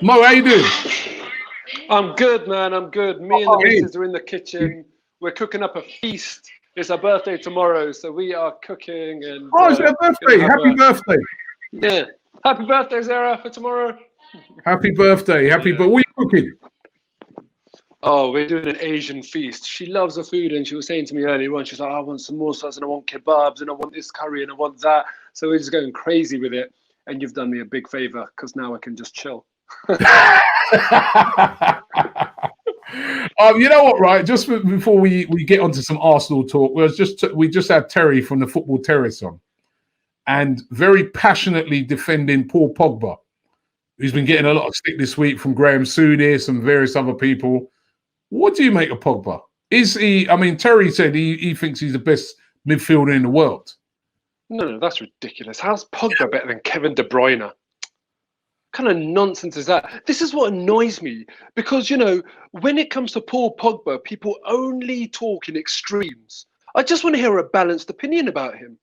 Mo, how you doing? I'm good, man. I'm good. Me and the missus are in the kitchen. We're cooking up a feast. It's her birthday tomorrow, so we are cooking and. Oh, it's your birthday! Happy birthday! Yeah, happy birthday, Zara, for tomorrow. Happy birthday! Happy birthday! What are you cooking? Oh, we're doing an Asian feast. She loves the food, and she was saying to me earlier on, she's like, I want samosas, and I want kebabs, and I want this curry, and I want that. So we're just going crazy with it. And you've done me a big favor because now I can just chill. You know what, right? Just before we get onto some Arsenal talk, we just had Terry from the Football Terrace on, and very passionately defending Paul Pogba, who's been getting a lot of stick this week from Graham Souness and various other people. What do you make of Pogba? Is he? I mean, Terry said he thinks he's the best midfielder in the world. No, that's ridiculous. How's Pogba better than Kevin De Bruyne? What kind of nonsense is that? This is what annoys me because, you know, when it comes to Paul Pogba, people only talk in extremes. I just want to hear a balanced opinion about him.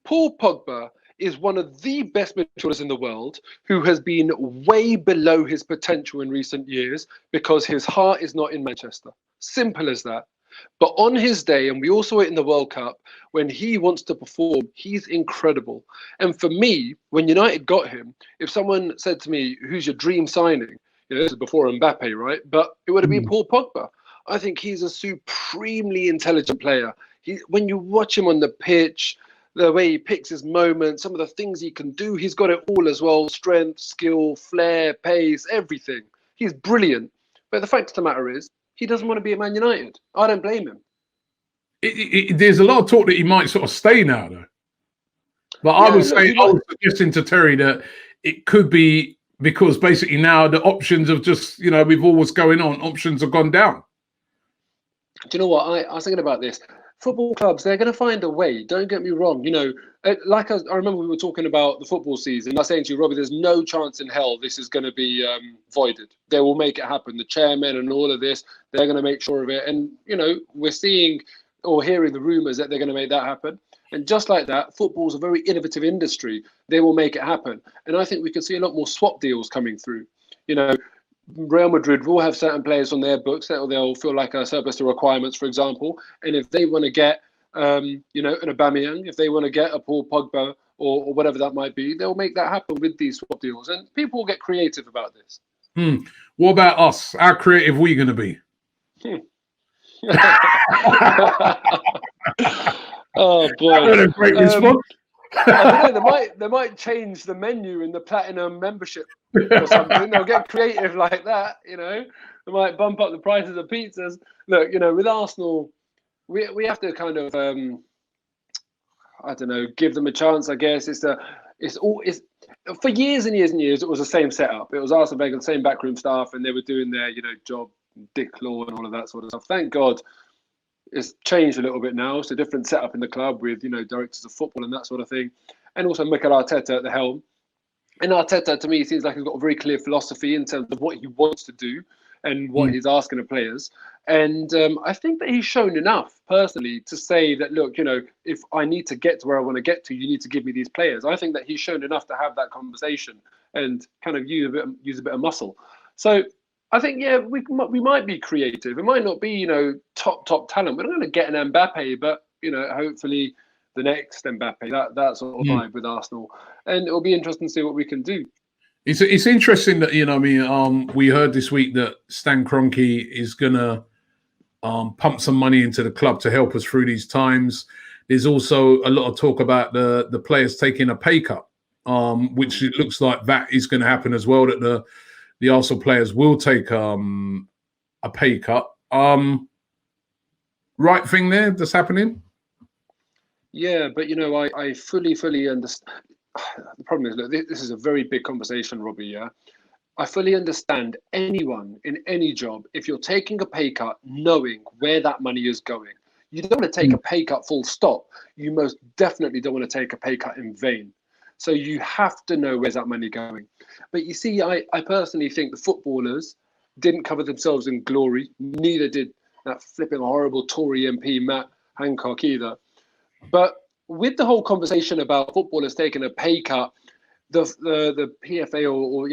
Paul Pogba is one of the best midfielders in the world who has been way below his potential in recent years because his heart is not in Manchester. Simple as that. But on his day, and we all saw it in the World Cup, when he wants to perform, he's incredible. And for me, when United got him, if someone said to me, who's your dream signing? You know, this is before Mbappe, right? But it would have been Paul Pogba. I think he's a supremely intelligent player. When you watch him on the pitch, the way he picks his moments, some of the things he can do, he's got it all as well. Strength, skill, flair, pace, everything. He's brilliant. But the fact of the matter is, he doesn't want to be at Man United. I don't blame him. There's a lot of talk that he might sort of stay now, though. But I was suggesting to Terry that it could be because basically now the options of just, you know, with all what's going on, options have gone down. Do you know what? I was thinking about this. Football clubs, they're going to find a way. Don't get me wrong. You know, like I remember we were talking about the football season. I was saying to you, Robbie, there's no chance in hell this is going to be voided. They will make it happen. The chairman and all of this, they're going to make sure of it. And, you know, we're seeing or hearing the rumours that they're going to make that happen. And just like that, football's a very innovative industry. They will make it happen. And I think we could see a lot more swap deals coming through. You know, Real Madrid will have certain players on their books that they'll feel like a surplus to requirements, for example. And if they want to get, you know, an Aubameyang, if they want to get a Paul Pogba or whatever that might be, they'll make that happen with these swap deals. And people will get creative about this. What about us? How creative are we going to be? Oh, boy. That's a great response. I don't know, they might change the menu in the platinum membership or something. They'll get creative like that, you know. They might bump up the prices of pizzas. Look, you know, with Arsenal, we have to kind of I don't know, give them a chance. I guess it's for years and years and years. It was the same setup. It was Arsene Wenger, the same backroom staff, and they were doing their, you know, job, Dick Law and all of that sort of stuff. Thank God. It's changed a little bit now. It's a different setup in the club with, you know, directors of football and that sort of thing. And also Mikel Arteta at the helm. And Arteta, to me, seems like he's got a very clear philosophy in terms of what he wants to do and what he's asking of players. And I think that he's shown enough, personally, to say that, look, you know, if I need to get to where I want to get to, you need to give me these players. I think that he's shown enough to have that conversation and kind of use a bit of muscle. So I think, yeah, we might be creative. It might not be, you know, top talent. We're not going to get an Mbappe, but, you know, hopefully the next Mbappe, that sort of vibe with Arsenal. And it'll be interesting to see what we can do. It's interesting that, you know, I mean, we heard this week that Stan Kroenke is going to pump some money into the club to help us through these times. There's also a lot of talk about the players taking a pay cut, which it looks like that is going to happen as well, that the Arsenal players will take a pay cut. Right thing there that's happening? Yeah, but, you know, I fully understand. The problem is, look, this is a very big conversation, Robbie, yeah? I fully understand anyone in any job, if you're taking a pay cut, knowing where that money is going. You don't want to take a pay cut full stop. You most definitely don't want to take a pay cut in vain. So you have to know where's that money going. But you see, I personally think the footballers didn't cover themselves in glory. Neither did that flipping horrible Tory MP, Matt Hancock, either. But with the whole conversation about footballers taking a pay cut, the PFA or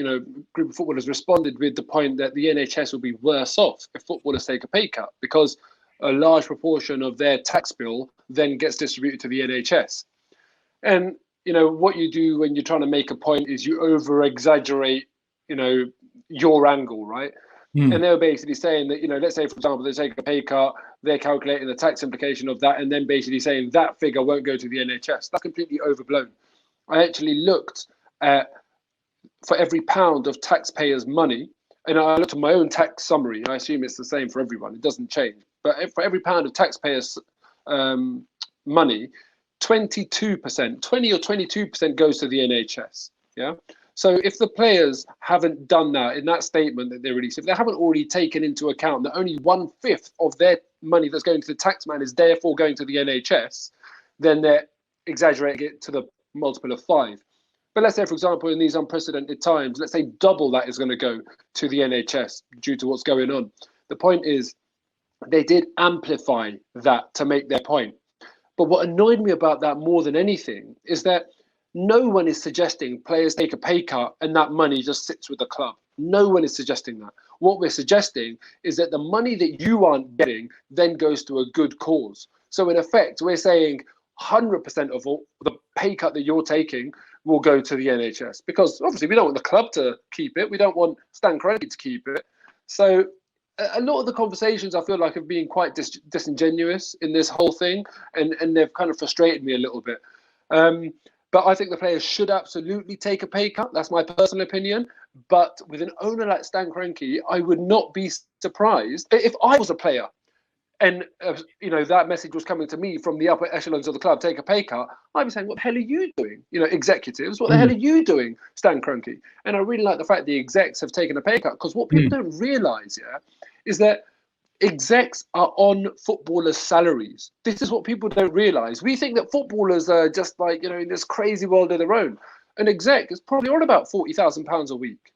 group of footballers responded with the point that the NHS will be worse off if footballers take a pay cut, because a large proportion of their tax bill then gets distributed to the NHS. And what you do when you're trying to make a point is you over exaggerate your angle, right? And they were basically saying that, let's say, for example, they take a pay cut, they're calculating the tax implication of that, and then basically saying that figure won't go to the NHS. That's completely overblown. I actually looked at, for every pound of taxpayers' money, and I looked at my own tax summary, and I assume it's the same for everyone, it doesn't change. But for every pound of taxpayers' money, 20 or 22% goes to the NHS. Yeah. So if the players haven't done that in that statement that they released, if they haven't already taken into account that only 1/5 of their money that's going to the taxman is therefore going to the NHS, then they're exaggerating it to the multiple of 5. But let's say, for example, in these unprecedented times, let's say double that is going to go to the NHS due to what's going on. The point is, they did amplify that to make their point. But what annoyed me about that more than anything is that no one is suggesting players take a pay cut and that money just sits with the club. No one is suggesting that. What we're suggesting is that the money that you aren't getting then goes to a good cause. So in effect, we're saying 100% of all the pay cut that you're taking will go to the NHS, because obviously we don't want the club to keep it. We don't want Stan Kroenke to keep it. So a lot of the conversations I feel like have been quite disingenuous in this whole thing, and they've kind of frustrated me a little bit. But I think the players should absolutely take a pay cut. That's my personal opinion. But with an owner like Stan Kroenke, I would not be surprised if I was a player and that message was coming to me from the upper echelons of the club, take a pay cut. I'd be saying, what the hell are you doing? Executives, what the hell are you doing, Stan Kroenke? And I really like the fact the execs have taken a pay cut, because what people don't realise, is that execs are on footballers' salaries. This is what people don't realise. We think that footballers are just like, in this crazy world of their own. An exec is probably on about £40,000 a week.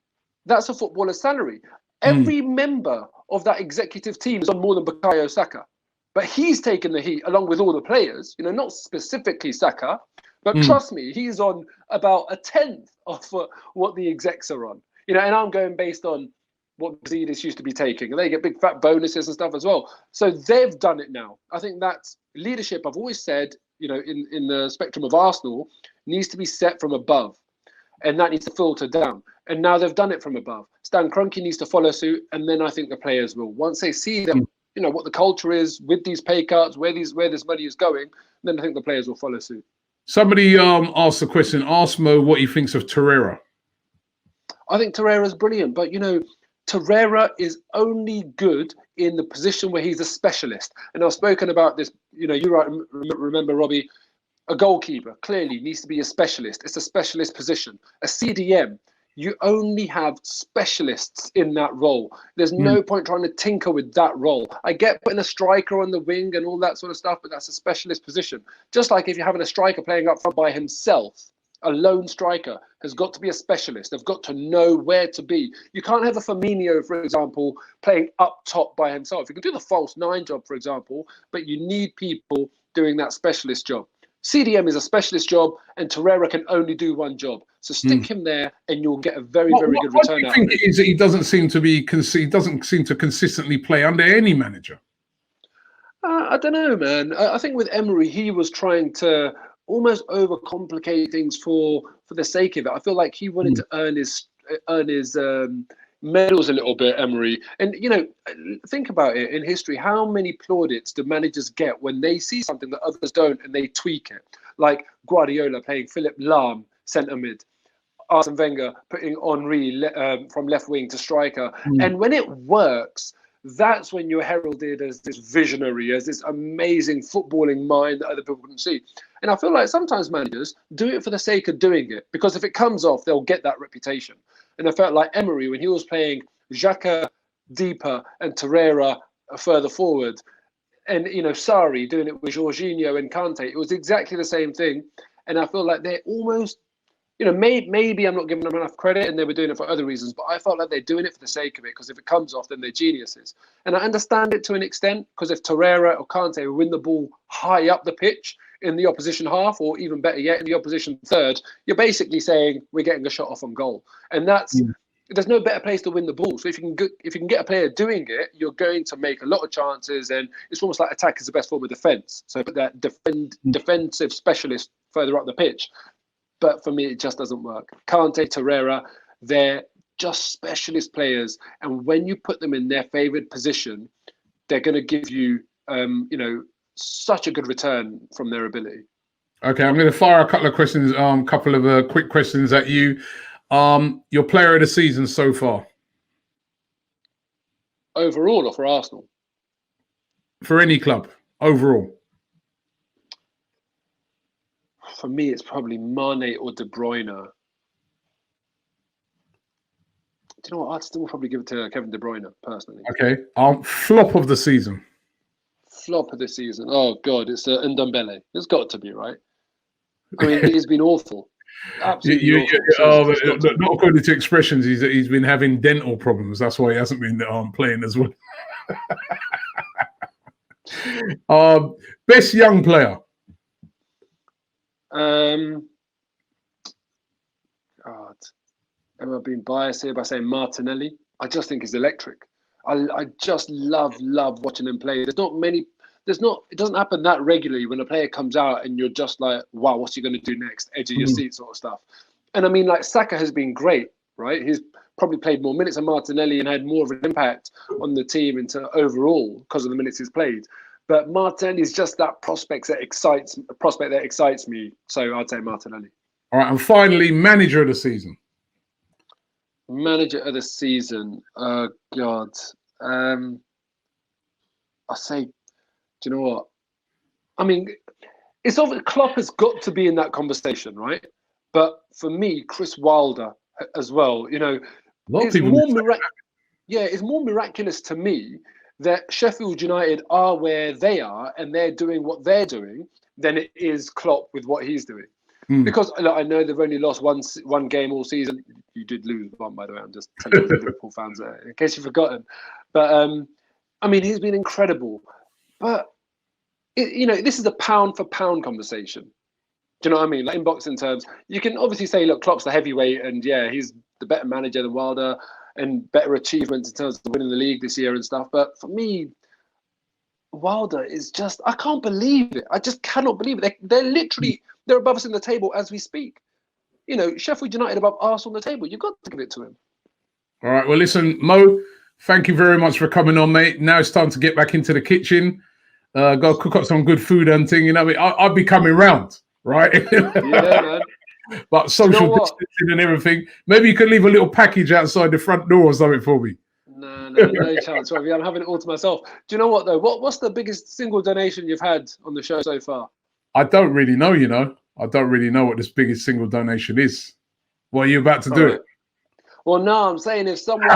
That's a footballer's salary. Every member of that executive team is on more than Bukayo Saka. But he's taken the heat along with all the players, not specifically Saka, but trust me, he's on about a tenth of what the execs are on. And I'm going based on what Brazilians used to be taking, and they get big fat bonuses and stuff as well. So they've done it now. I think that's leadership. I've always said, in the spectrum of Arsenal, needs to be set from above, and that needs to filter down. And now they've done it from above. Stan Kroenke needs to follow suit, and then I think the players will. Once they see that, what the culture is with these pay cuts, where this money is going, then I think the players will follow suit. Somebody asked the question, ask Mo what he thinks of Torreira. I think Torreira's brilliant, but Torreira is only good in the position where he's a specialist. And I've spoken about this, you remember, Robbie, a goalkeeper clearly needs to be a specialist. It's a specialist position. A CDM, you only have specialists in that role. There's no point trying to tinker with that role. I get putting a striker on the wing and all that sort of stuff, but that's a specialist position. Just like if you're having a striker playing up front by himself, a lone striker has got to be a specialist. They've got to know where to be. You can't have a Firmino, for example, playing up top by himself. You can do the false 9 job, for example, but you need people doing that specialist job. CDM is a specialist job, and Torreira can only do one job. So stick him there, and you'll get a very good return out of it. What do you think it is that he doesn't seem to consistently play under any manager? I don't know, man. I think with Emery, he was trying to almost overcomplicate things for the sake of it. I feel like he wanted to earn his medals a little bit, Emery. And think about it in history. How many plaudits do managers get when they see something that others don't and they tweak it? Like Guardiola playing Philipp Lahm centre mid, Arsene Wenger putting Henry from left wing to striker. And when it works, that's when you're heralded as this visionary, as this amazing footballing mind that other people couldn't see. And I feel like sometimes managers do it for the sake of doing it, because if it comes off, they'll get that reputation. And I felt like Emery, when he was playing Xhaka deeper and Torreira further forward, and Sarri doing it with Jorginho and Kante, it was exactly the same thing. And I feel like they're almost, maybe I'm not giving them enough credit and they were doing it for other reasons, but I felt like they're doing it for the sake of it, because if it comes off, then they're geniuses. And I understand it to an extent, because if Torreira or Kante win the ball high up the pitch, in the opposition half, or even better yet, in the opposition third, you're basically saying we're getting a shot off on goal. And there's no better place to win the ball. So if you can get a player doing it, you're going to make a lot of chances, and it's almost like attack is the best form of defense. So put that defensive specialist further up the pitch. But for me, it just doesn't work. Kante, Torreira, they're just specialist players, and when you put them in their favoured position, they're going to give you, such a good return from their ability. Okay, I'm going to fire a couple of questions, quick questions at you. Your player of the season so far? Overall, or for Arsenal? For any club, overall. For me, it's probably Mane or De Bruyne. Do you know what? I'd still probably give it to Kevin De Bruyne, personally. Okay. Flop of the season. Flop of the season. Oh, God, it's Ndombele. It's got to be, right? I mean, he's been awful. Absolutely awful. Not according to expressions, he's been having dental problems. That's why he hasn't been playing as well. Best young player? God. Am I being biased here by saying Martinelli? I just think he's electric. I just love watching him play. It doesn't happen that regularly when a player comes out and you're just like, wow, what's he going to do next? Edge of your seat sort of stuff. And I mean, like, Saka has been great, right? He's probably played more minutes than Martinelli and had more of an impact on the team into overall because of the minutes he's played. But Martinelli is just that prospect that excites me. So I'd say Martinelli. All right, and finally, manager of the season. Manager of the season. Oh, God. I say, do you know what? I mean, it's obvious Klopp has got to be in that conversation, right? But for me, Chris Wilder as well. It's more miraculous to me that Sheffield United are where they are and they're doing what they're doing than it is Klopp with what he's doing. Because look, I know they've only lost one game all season. You did lose one, by the way. I'm just telling you, Liverpool fans, in case you've forgotten. But I mean, he's been incredible. But this is a pound for pound conversation. Do you know what I mean? Like, in boxing terms, you can obviously say, look, Klopp's the heavyweight, and yeah, he's the better manager than Wilder, and better achievements in terms of winning the league this year and stuff. But for me, Wilder is just, I can't believe it. I just cannot believe it. They're above us in the table as we speak. Sheffield United above Arsenal on the table. You've got to give it to him. All right. Well, listen, Mo, thank you very much for coming on, mate. Now it's time to get back into the kitchen. Go cook up some good food and thing. I'll be coming round, right? Yeah, man. But social distancing and everything. Maybe you could leave a little package outside the front door or something for me. No chance, Robbie. I'm having it all to myself. Do you know what, though? What's the biggest single donation you've had on the show so far? I don't really know, I don't really know what this biggest single donation is. What are you about to do? Right. Well, no, I'm saying if someone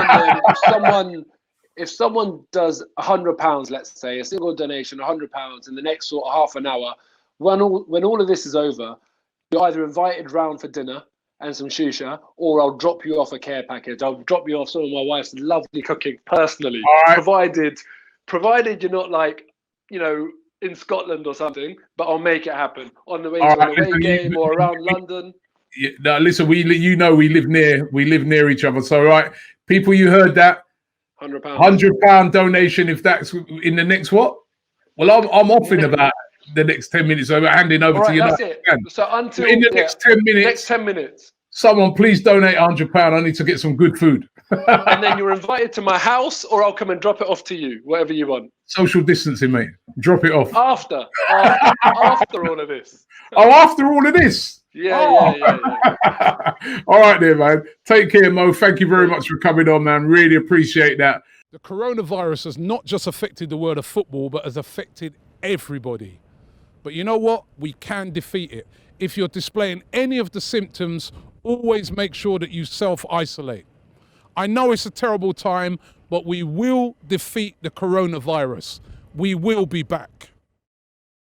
does £100, let's say, a single donation, £100 in the next sort of half an hour, when all of this is over, you're either invited round for dinner and some shisha, or I'll drop you off a care package. I'll drop you off some of my wife's lovely cooking personally, right. provided you're not like, in Scotland or something, but I'll make it happen on the way to an away game or around London. Yeah, no, listen, we live near each other. So, right, people, you heard that. £100 donation. If that's in the next what? Well, I'm off in about the next 10 minutes. So I'm handing over to you. That's it. So until in the next 10 minutes. Someone please donate £100. I need to get some good food. And then you're invited to my house, or I'll come and drop it off to you, whatever you want. Social distancing, mate. Drop it off. After all of this. Oh, after all of this? Yeah. All right then, man. Take care, Mo. Thank you very much for coming on, man. Really appreciate that. The coronavirus has not just affected the world of football, but has affected everybody. But you know what? We can defeat it. If you're displaying any of the symptoms, always make sure that you self-isolate. I know it's a terrible time, but we will defeat the coronavirus. We will be back.